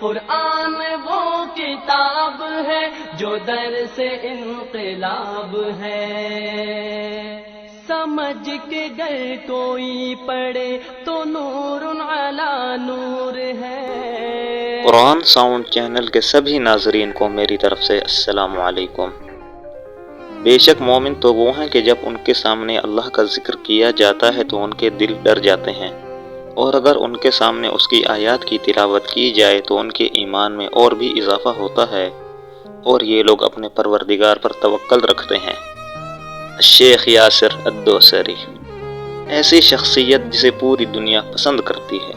قرآن وہ کتاب ہے جو در سے انقلاب ہے، سمجھ کے گر کوئی پڑھے تو نور علی نور ہے۔ قرآن ساؤنڈ چینل کے سبھی ناظرین کو میری طرف سے السلام علیکم۔ بے شک مومن تو وہ ہیں کہ جب ان کے سامنے اللہ کا ذکر کیا جاتا ہے تو ان کے دل ڈر جاتے ہیں، اور اگر ان کے سامنے اس کی آیات کی تلاوت کی جائے تو ان کے ایمان میں اور بھی اضافہ ہوتا ہے، اور یہ لوگ اپنے پروردگار پر توکل رکھتے ہیں۔ شیخ یاسر الدوسری ایسی شخصیت جسے پوری دنیا پسند کرتی ہے۔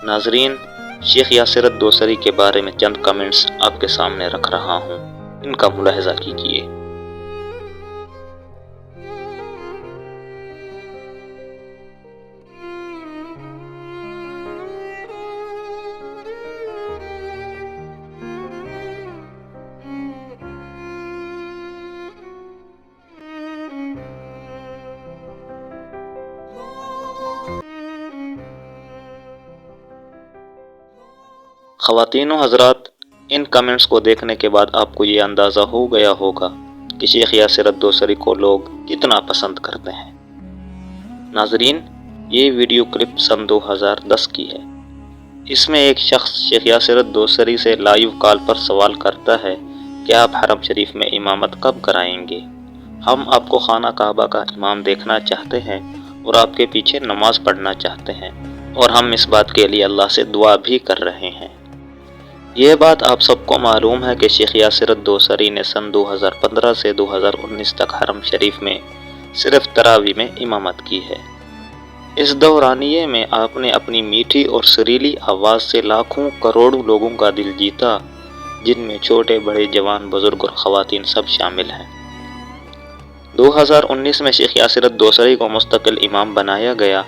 ناظرین، شیخ یاسر الدوسری کے بارے میں چند کمنٹس آپ کے سامنے رکھ رہا ہوں، ان کا ملاحظہ کیجیے۔ خواتین و حضرات، ان کمنٹس کو دیکھنے کے بعد آپ کو یہ اندازہ ہو گیا ہوگا کہ شیخ یاسر الدوسری کو لوگ کتنا پسند کرتے ہیں۔ ناظرین، یہ ویڈیو کلپ سن 2010 کی ہے۔ اس میں ایک شخص شیخ یاسر الدوسری سے لائیو کال پر سوال کرتا ہے کہ آپ حرم شریف میں امامت کب کرائیں گے؟ ہم آپ کو خانہ کعبہ کا امام دیکھنا چاہتے ہیں اور آپ کے پیچھے نماز پڑھنا چاہتے ہیں، اور ہم اس بات کے لیے اللہ سے دعا بھی کر رہے ہیں۔ یہ بات آپ سب کو معلوم ہے کہ شیخ یاسر الدوسری نے سن 2015 سے 2019 تک حرم شریف میں صرف تراویح میں امامت کی ہے۔ اس دورانیے میں آپ نے اپنی میٹھی اور سریلی آواز سے لاکھوں کروڑوں لوگوں کا دل جیتا، جن میں چھوٹے بڑے جوان بزرگ اور خواتین سب شامل ہیں۔ 2019 میں شیخ یاسر الدوسری کو مستقل امام بنایا گیا،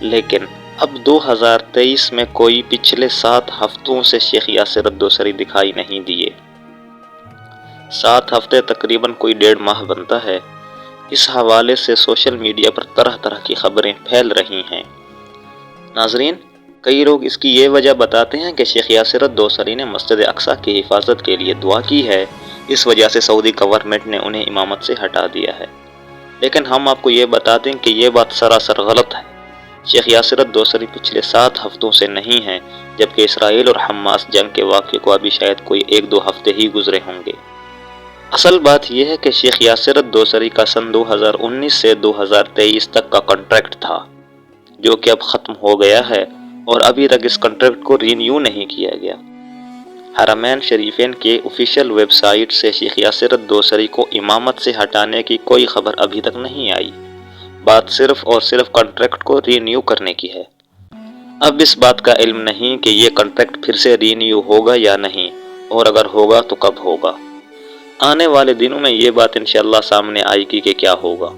لیکن اب 2023 میں کوئی پچھلے 7 ہفتوں سے شیخ یاسر الدوسری دکھائی نہیں دیے۔ 7 ہفتے تقریباً کوئی 1.5 ماہ بنتا ہے۔ اس حوالے سے سوشل میڈیا پر طرح طرح کی خبریں پھیل رہی ہیں۔ ناظرین، کئی لوگ اس کی یہ وجہ بتاتے ہیں کہ شیخ یاسر الدوسری نے مسجد اقصیٰ کی حفاظت کے لیے دعا کی ہے، اس وجہ سے سعودی گورنمنٹ نے انہیں امامت سے ہٹا دیا ہے، لیکن ہم آپ کو یہ بتا دیں کہ یہ بات سراسر غلط ہے۔ شیخ یاسر الدوسری پچھلے 7 ہفتوں سے نہیں ہیں، جبکہ اسرائیل اور حماس جنگ کے واقعے کو ابھی شاید کوئی 1-2 ہفتے ہی گزرے ہوں گے۔ اصل بات یہ ہے کہ شیخ یاسر الدوسری کا سن 2019 سے 2023 تک کا کنٹریکٹ تھا، جو کہ اب ختم ہو گیا ہے، اور ابھی تک اس کنٹریکٹ کو رینیو نہیں کیا گیا۔ حرمین شریفین کے آفیشیل ویب سائٹ سے شیخ یاسر الدوسری کو امامت سے ہٹانے کی کوئی خبر ابھی تک نہیں آئی۔ بات صرف اور صرف کنٹریکٹ کو رینیو کرنے کی ہے۔ اب اس بات کا علم نہیں کہ یہ کنٹریکٹ پھر سے رینیو ہوگا یا نہیں، اور اگر ہوگا تو کب ہوگا۔ آنے والے دنوں میں یہ بات انشاءاللہ سامنے آئے گی کہ کیا ہوگا۔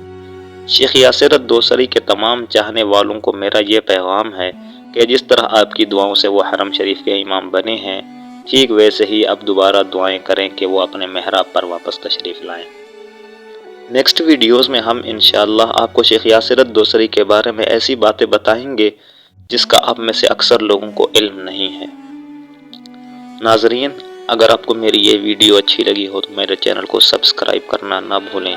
شیخ یاسر الدوسری کے تمام چاہنے والوں کو میرا یہ پیغام ہے کہ جس طرح آپ کی دعاؤں سے وہ حرم شریف کے امام بنے ہیں، ٹھیک ویسے ہی اب دوبارہ دعائیں کریں کہ وہ اپنے محراب پر واپس تشریف لائیں۔ نیکسٹ ویڈیوز میں ہم انشاءاللہ آپ کو شیخ یاسر الدوسری کے بارے میں ایسی باتیں بتائیں گے جس کا آپ میں سے اکثر لوگوں کو علم نہیں ہے۔ ناظرین، اگر آپ کو میری یہ ویڈیو اچھی لگی ہو تو میرے چینل کو سبسکرائب کرنا نہ بھولیں۔